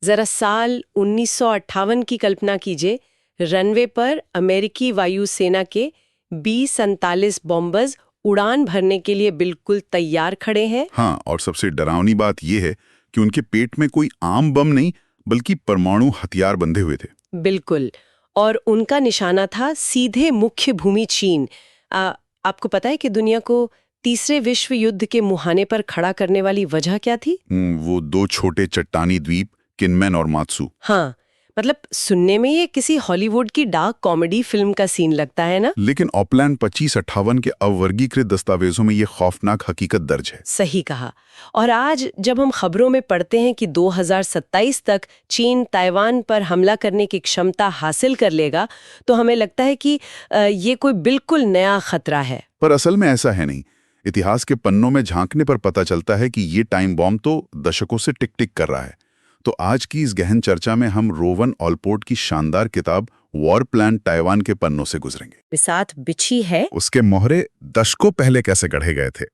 जरा साल 1958 की कल्पना कीजिए। रनवे पर अमेरिकी वायुसेना के B-47 बॉम्बर्स उड़ान भरने के लिए बिल्कुल तैयार खड़े हैं। हाँ, और सबसे डरावनी बात यह है कि उनके पेट में कोई आम बम नहीं बल्कि परमाणु हथियार बंधे हुए थे। बिल्कुल। और उनका निशाना था सीधे मुख्य भूमि चीन। आपको पता है कि दुनिया को तीसरे विश्व युद्ध के मुहाने पर खड़ा करने वाली वजह क्या थी? वो दो छोटे चट्टानी द्वीप किनमेन और मात्सू। हाँ, मतलब सुनने में ये किसी हॉलीवुड की डार्क कॉमेडी फिल्म का सीन लगता है ना? लेकिन ऑपलैंड 2558 के अवर्गीकृत दस्तावेजों में ये खौफनाक हकीकत दर्ज है। सही कहा। और आज जब हम खबरों में पढ़ते हैं कि 2027 तक चीन ताइवान पर हमला करने की क्षमता हासिल कर लेगा, तो हमें लगता है कि ये कोई बिल्कुल नया खतरा है। पर असल में ऐसा है नहीं। इतिहास के पन्नों में झांकने पर पता चलता है कि ये टाइम बॉम्ब तो दशकों से टिक टिक कर रहा है। तो आज की इस गहन चर्चा में हम रोवन ऑलपोर्ट की शानदार किताब वॉर प्लान ताइवान के पन्नों से गुजरेंगे। बिसात बिछी है। उसके मोहरे दशकों पहले कैसे गढ़े गए थे।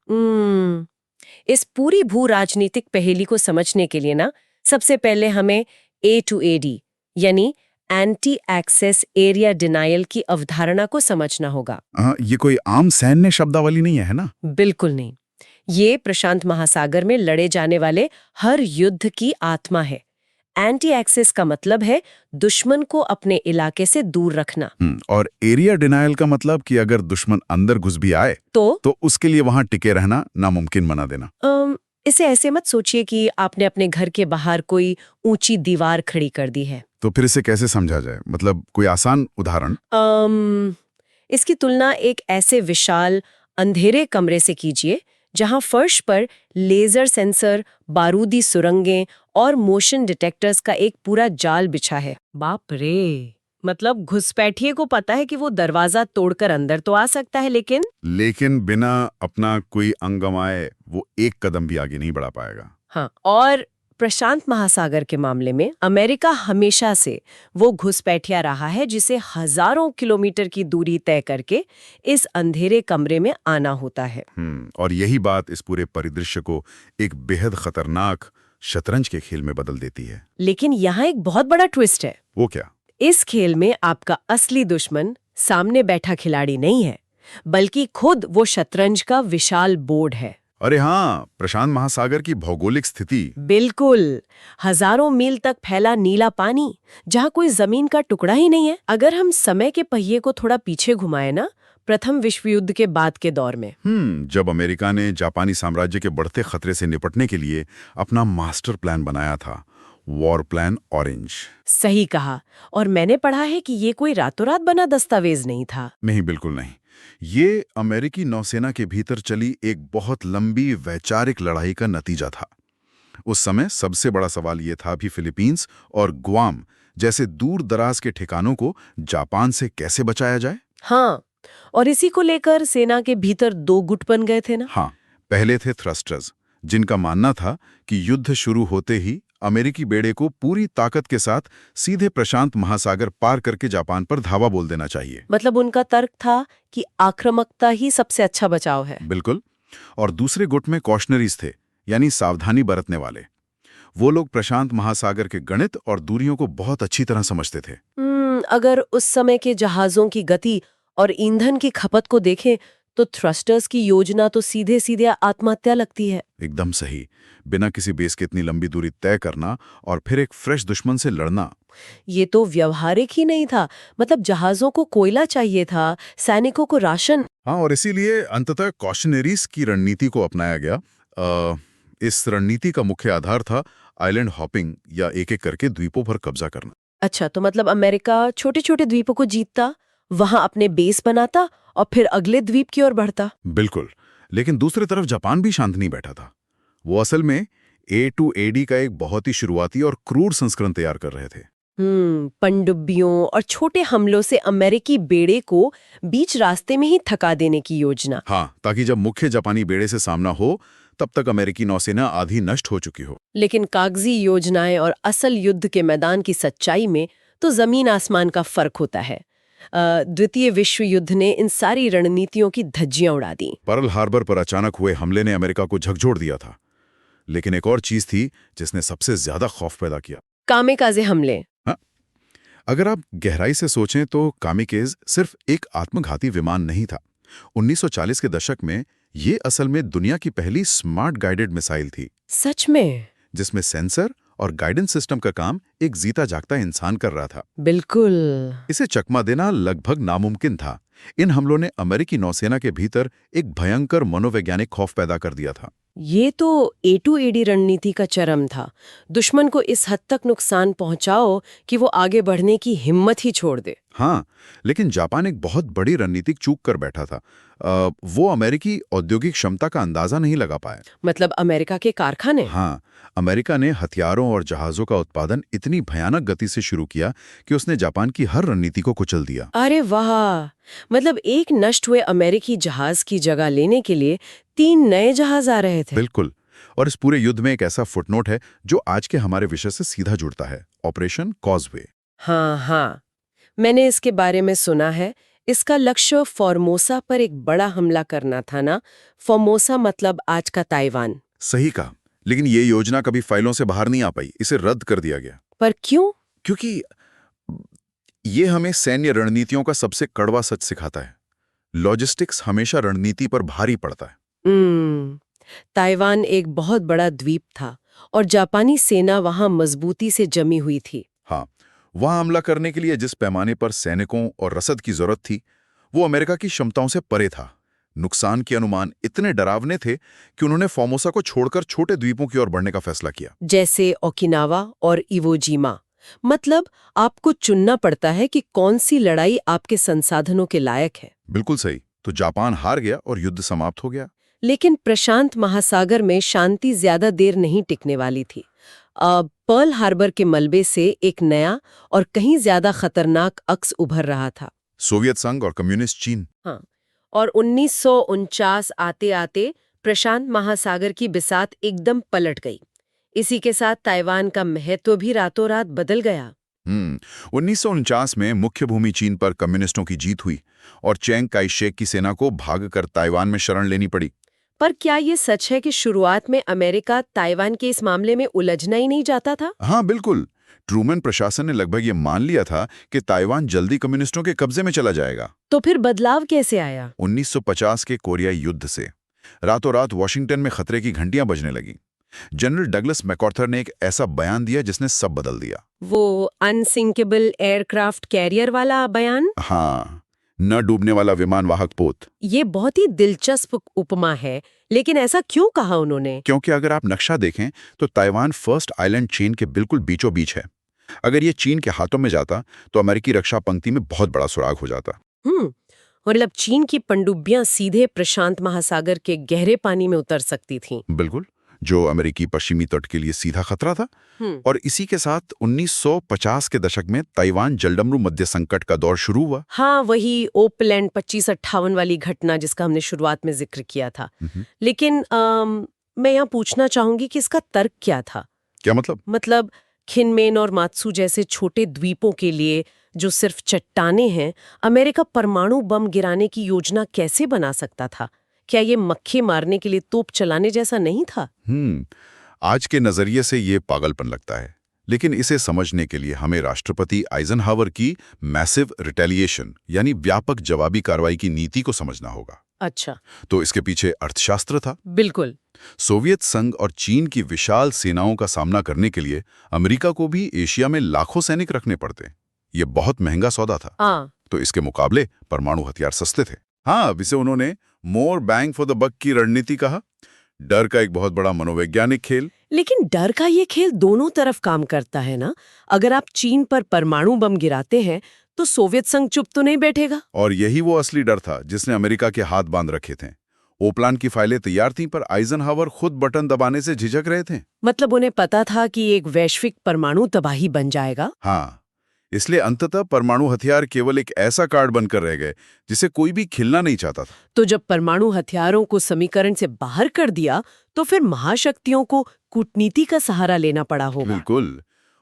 इस पूरी भू राजनीतिक पहेली को समझने के लिए ना, सबसे पहले हमें A2AD यानी एंटी एक्सेस एरिया डिनायल की अवधारणा को समझना होगा। ये कोई आम सैन्य शब्दावली नहीं है ना? बिल्कुल नहीं। ये प्रशांत महासागर में लड़े जाने वाले हर युद्ध की आत्मा है। एंटी एक्सेस का मतलब है दुश्मन को अपने इलाके से दूर रखना। और एरिया डिनायल का मतलब कि अगर दुश्मन अंदर घुस भी आए तो उसके लिए वहां टिके रहना नामुमकिन बना देना। इसे ऐसे मत सोचिए कि आपने अपने घर के बाहर कोई ऊंची दीवार खड़ी कर दी है। तो फिर इसे कैसे समझा जाए? मतलब कोई आसान उदाहरण? इसकी तुलना एक ऐसे विशाल अंधेरे कमरे से कीजिए जहां फर्श पर लेजर सेंसर, बारूदी सुरंगें और मोशन डिटेक्टर्स का एक पूरा जाल बिछा है। बाप रे! मतलब घुसपैठिए को पता है कि वो दरवाजा तोड़कर अंदर तो आ सकता है, लेकिन बिना अपना कोई अंग गंवाए वो एक कदम भी आगे नहीं बढ़ा पाएगा। हाँ, और प्रशांत महासागर के मामले में अमेरिका हमेशा से वो घुसपैठिया रहा है जिसे हजारों किलोमीटर की दूरी तय करके इस अंधेरे कमरे में आना होता है। और यही बात इस पूरे परिदृश्य को एक बेहद खतरनाक शतरंज के खेल में बदल देती है। लेकिन यहाँ एक बहुत बड़ा ट्विस्ट है। वो क्या? इस खेल में आपका असली दुश्मन सामने बैठा खिलाड़ी नहीं है, बल्कि खुद वो शतरंज का विशाल बोर्ड है। अरे हाँ, प्रशांत महासागर की भौगोलिक स्थिति। बिल्कुल, हजारों मील तक फैला नीला पानी जहाँ कोई जमीन का टुकड़ा ही नहीं है। अगर हम समय के पहिए को थोड़ा पीछे घुमाए ना, प्रथम विश्व युद्ध के बाद के दौर में जब अमेरिका ने जापानी साम्राज्य के बढ़ते खतरे से निपटने के लिए अपना मास्टर प्लान बनाया था, वॉर प्लान ऑरेंज। सही कहा। और मैंने पढ़ा है कि ये कोई रातों रात बना दस्तावेज नहीं था। नहीं, बिल्कुल नहीं। ये अमेरिकी नौसेना के भीतर चली एक बहुत लंबी वैचारिक लड़ाई का नतीजा था। उस समय सबसे बड़ा सवाल ये था भी फिलीपींस और गुआम जैसे दूर दराज के ठिकानों को जापान से कैसे बचाया जाए। हाँ, और इसी को लेकर सेना के भीतर दो गुट बन गए थे ना। हाँ, पहले थे थ्रस्टर्स, जिनका मानना था कि युद्ध शुरू होते ही अमेरिकी बेड़े को पूरी ताकत के साथ सीधे प्रशांत महासागर पार करके जापान पर धावा बोल देना चाहिए। मतलब उनका तर्क था कि आक्रामकता ही सबसे अच्छा बचाव है। बिल्कुल। और दूसरे गुट में कॉशनरीज थे, यानी सावधानी बरतने वाले। वो लोग प्रशांत महासागर के गणित और दूरियों को बहुत अच्छी तरह समझते थे। अगर उस समय के जहाजों की गति और ईंधन की खपत को देखें तो थ्रस्टर्स की योजना तो सीधे सीधे आत्महत्या लगती है। एकदम सही। बिना किसी बेस के इतनी लंबी दूरी तय करना और फिर एक फ्रेश दुश्मन से लड़ना, ये तो व्यवहारिक ही नहीं था। मतलब जहाजों को कोयला चाहिए था, सैनिकों को राशन। हाँ, और इसीलिए अंततः कॉशनरीज की रणनीति को अपनाया गया। इस रणनीति का मुख्य आधार था आइलैंड हॉपिंग, या एक एक करके द्वीपों पर कब्जा करना। अच्छा, तो मतलब अमेरिका छोटे छोटे द्वीपों को जीतता, वहां अपने बेस बनाता और फिर अगले द्वीप की ओर बढ़ता। बिल्कुल। लेकिन दूसरी तरफ जापान भी शांत नहीं बैठा था। वो असल में A2AD का एक बहुत ही शुरुआती और क्रूर संस्करण तैयार कर रहे थे। पनडुब्बियों और छोटे हमलों से अमेरिकी बेड़े को बीच रास्ते में ही थका देने की योजना। हाँ, ताकि जब मुख्य जापानी बेड़े से सामना हो तब तक अमेरिकी नौसेना आधी नष्ट हो चुकी हो। लेकिन कागजी योजनाएं और असल युद्ध के मैदान की सच्चाई में तो जमीन आसमान का फर्क होता है। द्वितीय विश्व युद्ध ने इन सारी रणनीतियों की धज्जियां उड़ा दी। पर्ल हार्बर पर अचानक हुए हमले ने अमेरिका को झकझोर दिया था। लेकिन एक और चीज थी जिसने सबसे ज्यादा खौफ पैदा किया। कामिकाज़े हमले। हाँ, अगर आप गहराई से सोचें तो कामिकेज सिर्फ एक आत्मघाती विमान नहीं था। 1940 के दशक में ये असल में दुनिया की पहली स्मार्ट गाइडेड मिसाइल थी, सच में? जिसमें सेंसर और गाइडेंस सिस्टम का काम एक जीता जागता इंसान कर रहा था। बिल्कुल। इसे चकमा देना लगभग नामुमकिन था। इन हमलों ने अमेरिकी नौसेना के भीतर एक भयंकर मनोवैज्ञानिक खौफ पैदा कर दिया था। ये तो A2AD रणनीति का चरम था। दुश्मन को इस हद तक नुकसान पहुंचाओ कि वो आगे बढ़ने की हिम्मत ही छोड़ दे। हाँ, लेकिन जापान एक बहुत बड़ी रणनीतिक चूक कर बैठा था। वो अमेरिकी औद्योगिक क्षमता का अंदाजा नहीं लगा पाया। मतलब अमेरिका के कारखाने? हाँ, अमेरिका ने हथियारों और जहाज़ों का उत्पादन इतनी भयानक गति से शुरू किया कि उसने जापान की हर रणनीति को कुचल दिया। अरे वाह! मतलब एक नष्ट हुए अमेरिकी जहाज की जगह लेने के लिए 3 नए जहाज आ रहे थे। बिल्कुल। और इस पूरे युद्ध में एक ऐसा फुटनोट है जो आज के हमारे विषय से सीधा जुड़ता है, ऑपरेशन कॉजवे। हाँ, मैंने इसके बारे में सुना है। इसका लक्ष्य फॉर्मोसा पर एक बड़ा हमला करना था ना? फॉर्मोसा मतलब आज का ताइवान। सही कहा, लेकिन ये योजना कभी फाइलों से बाहर नहीं आ पाई। इसे रद्द कर दिया गया। पर क्यों? क्योंकि ये हमें सैन्य रणनीतियों का सबसे कड़वा सच सिखाता है। लॉजिस्टिक्स हमेशा रणनीति पर भारी पड़ता है। ताइवान एक बहुत बड़ा द्वीप था और जापानी सेना वहां मजबूती से जमी हुई थी। हाँ, वहां हमला करने के लिए जिस पैमाने पर सैनिकों और रसद की जरूरत थी, वो अमेरिका की क्षमताओं से परे था। नुकसान के अनुमान इतने डरावने थे कि उन्होंने फॉर्मोसा को छोड़कर छोटे द्वीपों की ओर बढ़ने का फैसला किया, जैसे ओकिनावा और इवोजिमा। मतलब आपको चुनना पड़ता है कि कौन सी लड़ाई आपके संसाधनों के लायक है। बिल्कुल सही। तो जापान हार गया और युद्ध समाप्त हो गया। लेकिन प्रशांत महासागर में शांति ज्यादा देर नहीं टिकने वाली थी। पर्ल हार्बर के मलबे से एक नया और कहीं ज्यादा खतरनाक अक्स उभर रहा था। सोवियत संघ और कम्युनिस्ट चीन। हाँ, और 1949 आते आते प्रशांत महासागर की बिसात एकदम पलट गई। इसी के साथ ताइवान का महत्व भी रातों रात बदल गया। 1949 में मुख्य भूमि चीन पर कम्युनिस्टों की जीत हुई और चैंग काई शेक की सेना को भागकर ताइवान में शरण लेनी पड़ी। पर क्या ये सच है कि शुरुआत में अमेरिका ताइवान के इस मामले में उलझना ही नहीं चाहता था? हाँ, बिल्कुल। ट्रूमैन प्रशासन ने लगभग ये मान लिया था कि ताइवान जल्दी कम्युनिस्टों के कब्जे में चला जाएगा। तो फिर बदलाव कैसे आया? 1950 के कोरियाई युद्ध से रातों रात वॉशिंगटन में खतरे की घंटियां बजने लगी। जनरल डगलस मैकआर्थर ने एक ऐसा बयान दिया जिसने सब बदल दिया। वो अनसिंकेबल एयरक्राफ्ट कैरियर वाला बयान? हाँ, न डूबने वाला विमान वाहक पोत। ये बहुत ही दिलचस्प उपमा है, लेकिन ऐसा क्यों कहा उन्होंने? क्योंकि अगर आप नक्शा देखें तो ताइवान फर्स्ट आइलैंड चेन के बिल्कुल बीचों बीच है। अगर ये चीन के हाथों में जाता तो अमेरिकी रक्षा पंक्ति में बहुत बड़ा सुराग हो जाता। मतलब चीन की पनडुब्बियां सीधे प्रशांत महासागर के गहरे पानी में उतर सकती थीं। बिल्कुल, जो अमेरिकी पश्चिमी तट के लिए सीधा खतरा था। और इसी के साथ 1950 के दशक में ताइवान जलडमरू मध्य संकट का दौर शुरू हुआ। हाँ, वही ओपलैंड 2558 वाली घटना जिसका हमने शुरुआत में जिक्र किया था। लेकिन मैं यहाँ पूछना चाहूंगी कि इसका तर्क क्या था? क्या मतलब? मतलब खिनमेन और मात्सू जैसे छोटे द्वीपों के लिए जो सिर्फ चट्टाने हैं, अमेरिका परमाणु बम गिराने की योजना कैसे बना सकता था? क्या ये मक्खी मारने के लिए तोप चलाने जैसा नहीं था? आज के नजरिए से ये पागलपन लगता है, लेकिन इसे समझने के लिए हमें राष्ट्रपति आइजनहावर की मैसिव रिटेलिएशन यानी व्यापक जवाबी कार्रवाई की नीति को समझना होगा। अच्छा, तो इसके पीछे अर्थशास्त्र था। बिल्कुल। सोवियत संघ और चीन की विशाल सेनाओं का सामना करने के लिए अमेरिका को भी एशिया में लाखों सैनिक रखने पड़ते। ये बहुत महंगा सौदा था। तो इसके मुकाबले परमाणु हथियार सस्ते थे। हाँ, इसे उन्होंने मोर बैंग फॉर द बक की रणनीति कहा। डर का एक बहुत बड़ा मनोवैज्ञानिक खेल। लेकिन डर का ये खेल दोनों तरफ काम करता है ना? अगर आप चीन पर परमाणु बम गिराते हैं तो सोवियत संघ चुप तो नहीं बैठेगा। और यही वो असली डर था जिसने अमेरिका के हाथ बांध रखे थे। ओपलान की फाइलें तैयार थीं, पर आइजनहावर खुद बटन दबाने से झिझक रहे थे। मतलब उन्हें पता था कि एक वैश्विक परमाणु तबाही बन जाएगा। हाँ, इसलिए अंततः परमाणु हथियार केवल एक ऐसा कार्ड बनकर रह गए जिसे कोई भी खिलना नहीं चाहता था। तो जब परमाणु हथियारों को समीकरण से बाहर कर दिया तो फिर महाशक्तियों को कूटनीति का सहारा लेना पड़ा होगा। बिल्कुल।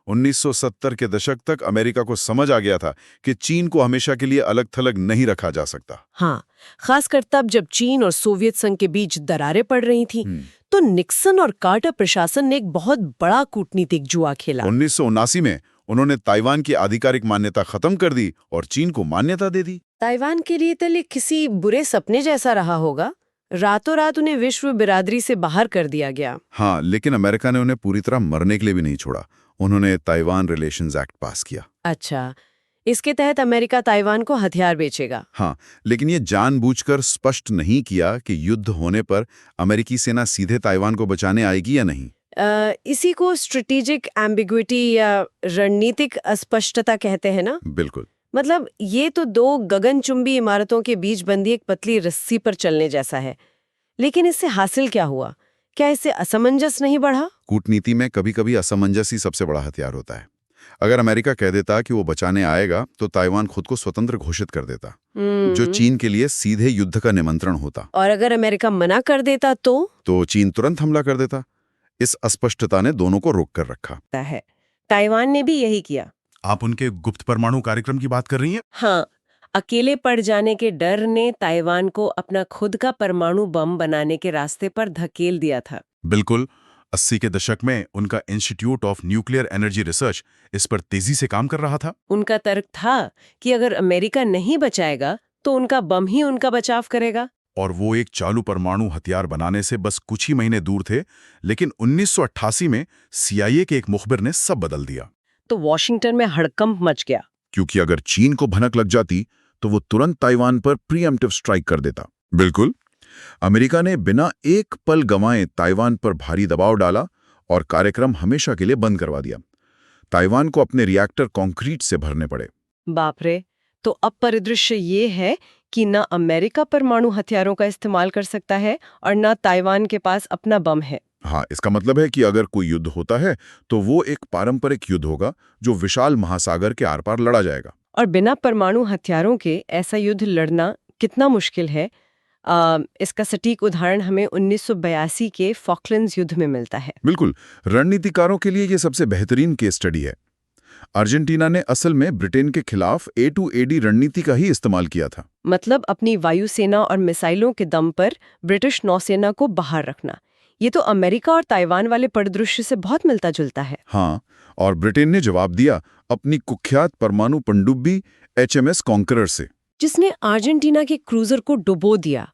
1970 के दशक तक अमेरिका को समझ आ गया था कि चीन को हमेशा के लिए अलग-थलग नहीं रखा जा सकता। हाँ, खासकर तब जब चीन और सोवियत संघ के बीच दरारें पड़ रही थी, तो निक्सन और कार्टर प्रशासन ने एक बहुत बड़ा कूटनीतिक जुआ खेला। 1979 में उन्होंने ताइवान की आधिकारिक मान्यता खत्म कर दी और चीन को मान्यता दे दी। ताइवान के लिए तो ये किसी बुरे सपने जैसा रहा होगा। रातों रात उन्हें विश्व बिरादरी से बाहर कर दिया गया। हाँ, लेकिन अमेरिका ने उन्हें पूरी तरह मरने के लिए भी नहीं छोड़ा। उन्होंने ताइवान रिलेशंस एक्ट पास किया। अच्छा, इसके तहत अमेरिका ताइवान को हथियार बेचेगा। हाँ, लेकिन ये जानबूझकर स्पष्ट नहीं किया कि युद्ध होने पर अमेरिकी सेना सीधे ताइवान को बचाने आएगी या नहीं। इसी को स्ट्रेटेजिक एम्बिग्विटी या रणनीतिक अस्पष्टता कहते हैं ना। बिल्कुल। मतलब ये तो दो गगनचुंबी इमारतों के बीच बंधी एक पतली रस्सी पर चलने जैसा है। लेकिन इससे हासिल क्या हुआ? क्या इससे असमंजस नहीं बढ़ा? कूटनीति में कभी-कभी असमंजस ही सबसे बड़ा हथियार होता है। अगर अमेरिका कह देता कि वो बचाने आएगा तो ताइवान खुद को स्वतंत्र घोषित कर देता, जो चीन के लिए सीधे युद्ध का निमंत्रण होता। और अगर अमेरिका मना कर देता तो चीन तुरंत हमला कर देता। इस अस्पष्टता ने दोनों को रोक कर रखा है। ताइवान ने भी यही किया। आप उनके गुप्त परमाणु कार्यक्रम की बात कर रही हैं? हाँ, अकेले पड़ जाने के डर ने ताइवान को अपना खुद का परमाणु बम बनाने के रास्ते पर धकेल दिया था। बिल्कुल। 80 के दशक में उनका institute of nuclear energy research इस पर तेजी से काम कर रहा था। उनका तर्क था कि अगर अमेरिका नहीं बचाएगा तो उनका बम ही उनका बचाव करेगा। और वो एक चालू परमाणु हथियार बनाने से बस कुछ ही महीने दूर थे, लेकिन 1988 में CIA के एक मुखबिर ने सब बदल दिया। तो वॉशिंगटन में हड़कंप मच गया। क्योंकि अगर चीन को भनक लग जाती तो वो तुरंत ताइवान पर प्रीएम्प्टिव स्ट्राइक कर देता। बिल्कुल। अमेरिका ने बिना एक पल गंवाए ताइवान पर भारी दबाव डाला और कार्यक्रम हमेशा के लिए बंद करवा दिया। ताइवान को अपने रिएक्टर कंक्रीट से भरने पड़े। बाप रे! तो अब परिदृश्य ये है कि न अमेरिका परमाणु हथियारों का इस्तेमाल कर सकता है और न ताइवान के पास अपना बम है। हाँ, इसका मतलब है कि अगर कोई युद्ध होता है तो वो एक पारंपरिक युद्ध होगा जो विशाल महासागर के आर पार लड़ा जाएगा। और बिना परमाणु हथियारों के ऐसा युद्ध लड़ना कितना मुश्किल है, इसका सटीक उदाहरण हमें 1982 के फॉकलैंड्स युद्ध में मिलता है। बिल्कुल। रणनीतिकारों के लिए ये सबसे बेहतरीन केस स्टडी है। अर्जेंटीना ने असल में ब्रिटेन के खिलाफ A2AD रणनीति का ही इस्तेमाल किया था। मतलब अपनी वायुसेना और मिसाइलों के दम पर ब्रिटिश नौसेना को बाहर रखना। ये तो अमेरिका और ताइवान वाले परिदृश्य से बहुत मिलता जुलता है। हाँ, और ब्रिटेन ने जवाब दिया अपनी कुख्यात परमाणु पनडुब्बी HMS कॉन्करर से, जिसने अर्जेंटीना के क्रूजर को डुबो दिया।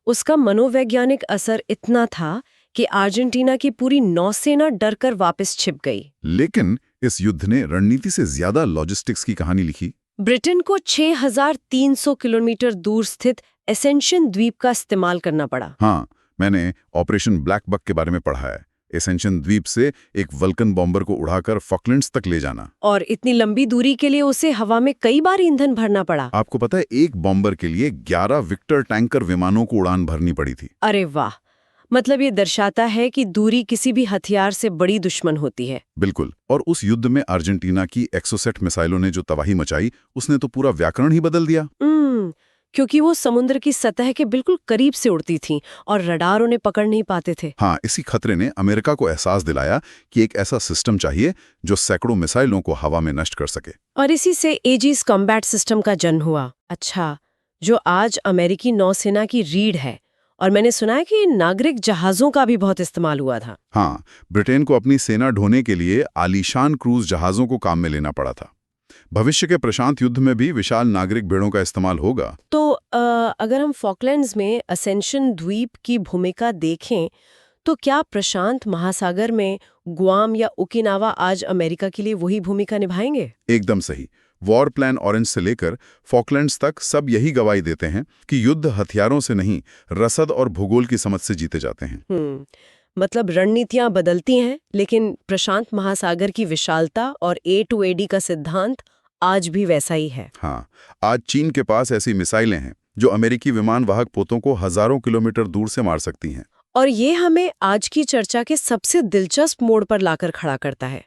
उसका मनोवैज्ञानिक असर इतना था कि अर्जेंटीना की पूरी नौसेना डरकर वापस छिप गई। लेकिन इस युद्ध ने रणनीति से ज्यादा लॉजिस्टिक्स की कहानी लिखी। ब्रिटेन को 6300 किलोमीटर दूर स्थित एसेंशन द्वीप का इस्तेमाल करना पड़ा। हाँ, मैंने ऑपरेशन ब्लैक बक के बारे में पढ़ा है। एसेंशन द्वीप से एक वल्कन बॉम्बर को उड़ाकर फॉकलैंड्स तक ले जाना। और इतनी लंबी दूरी के लिए उसे हवा में कई बार ईंधन भरना पड़ा। आपको पता है, एक बॉम्बर के लिए 11 विक्टर टैंकर विमानों को उड़ान भरनी पड़ी थी। अरे वाह! मतलब ये दर्शाता है कि दूरी किसी भी हथियार से बड़ी दुश्मन होती है। बिल्कुल। और उस युद्ध में अर्जेंटीना की एक्सोसेट मिसाइलों ने जो तबाही मचाई, उसने तो पूरा व्याकरण ही बदल दिया। क्योंकि वो समुद्र की सतह के बिल्कुल करीब से उड़ती थीं और रडार उन्हें पकड़ नहीं पाते थे। हाँ, इसी खतरे ने अमेरिका को एहसास दिलाया कि एक ऐसा सिस्टम चाहिए जो सैकड़ों मिसाइलों को हवा में नष्ट कर सके। और इसी से एजिस कॉम्बैट सिस्टम का जन्म हुआ। अच्छा, जो आज अमेरिकी नौसेना की रीढ़ है। और मैंने सुना है कि नागरिक जहाजों का भी बहुत इस्तेमाल हुआ था। हाँ, ब्रिटेन को अपनी सेना ढोने के लिए आलीशान क्रूज जहाजों को काम में लेना पड़ा था। भविष्य के प्रशांत युद्ध में भी विशाल नागरिक बेड़ों का इस्तेमाल होगा। तो अगर हम फॉकलैंड्स में असेंशन द्वीप की भूमिका देखें तो क्या प्रशांत महासागर में गुआम या ओकिनावा आज अमेरिका के लिए वही भूमिका निभाएंगे? एकदम सही। वॉर प्लान ऑरेंज से लेकर फॉकलैंड्स तक सब यही गवाही देते हैं कि युद्ध हथियारों से नहीं, रसद और भूगोल की समझ से जीते जाते हैं। मतलब रणनीतियां बदलती हैं, लेकिन प्रशांत महासागर की विशालता और A2AD का सिद्धांत आज भी वैसा ही है। हाँ, आज चीन के पास ऐसी मिसाइलें हैं जो अमेरिकी विमान वाहक पोतों को हजारों किलोमीटर दूर से मार सकती हैं। और ये हमें आज की चर्चा के सबसे दिलचस्प मोड़ पर लाकर खड़ा करता है।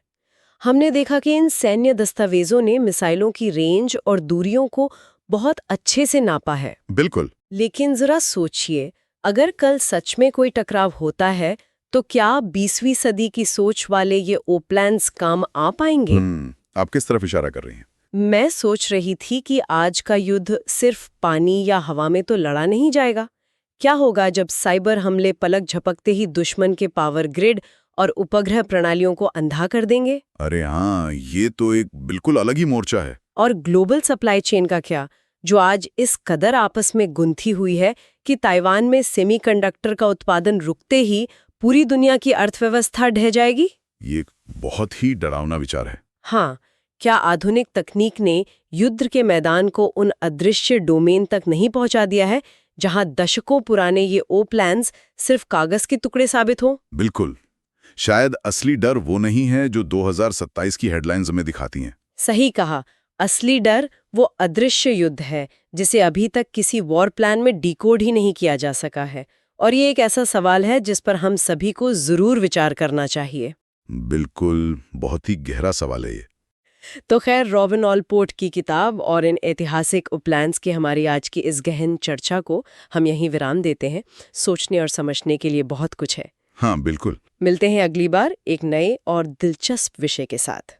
हमने देखा कि इन सैन्य दस्तावेजों ने मिसाइलों की रेंज और दूरियों को बहुत अच्छे से नापा है। बिल्कुल। लेकिन जरा सोचिए, अगर कल सच में कोई टकराव होता है तो क्या 20वीं सदी की सोच वाले ये ओपलैंड्स काम आ पाएंगे? आप किस तरफ इशारा कर रही हैं? मैं सोच रही थी कि आज का युद्ध सिर्फ पानी या हवा में तो लड़ा नहीं जाएगा। क्या होगा जब साइबर हमले पलक झपकते ही दुश्मन के पावर ग्रिड और उपग्रह प्रणालियों को अंधा कर देंगे? अरे हाँ, ये तो एक बिल्कुल अलग ही मोर्चा है। और ग्लोबल सप्लाई चेन का क्या, जो आज इस कदर आपस में गुंथी हुई है कि ताइवान में सेमीकंडक्टर का उत्पादन रुकते ही पूरी दुनिया की अर्थव्यवस्था ढह जाएगी? ये एक बहुत ही डरावना विचार है। हाँ, क्या आधुनिक तकनीक ने युद्ध के मैदान को उन अदृश्य डोमेन तक नहीं पहुंचा दिया है जहां दशकों पुराने ये ओपलैंड्स सिर्फ कागज के टुकड़े साबित हों? बिल्कुल। शायद असली डर वो नहीं है जो 2027 की हेडलाइंस में दिखाती हैं। सही कहा, असली डर वो अदृश्य युद्ध है जिसे अभी तक किसी वॉर प्लान में डिकोड ही नहीं किया जा सका है। और ये एक ऐसा सवाल है जिस पर हम सभी को जरूर विचार करना चाहिए। बिल्कुल, बहुत ही गहरा सवाल है ये। तो खैर, रॉबिन ऑलपोर्ट की किताब और इन ऐतिहासिक उपलैंड्स की हमारी आज की इस गहन चर्चा को हम यहीं विराम देते हैं। सोचने और समझने के लिए बहुत कुछ है। हाँ, बिल्कुल। मिलते हैं अगली बार एक नए और दिलचस्प विषय के साथ।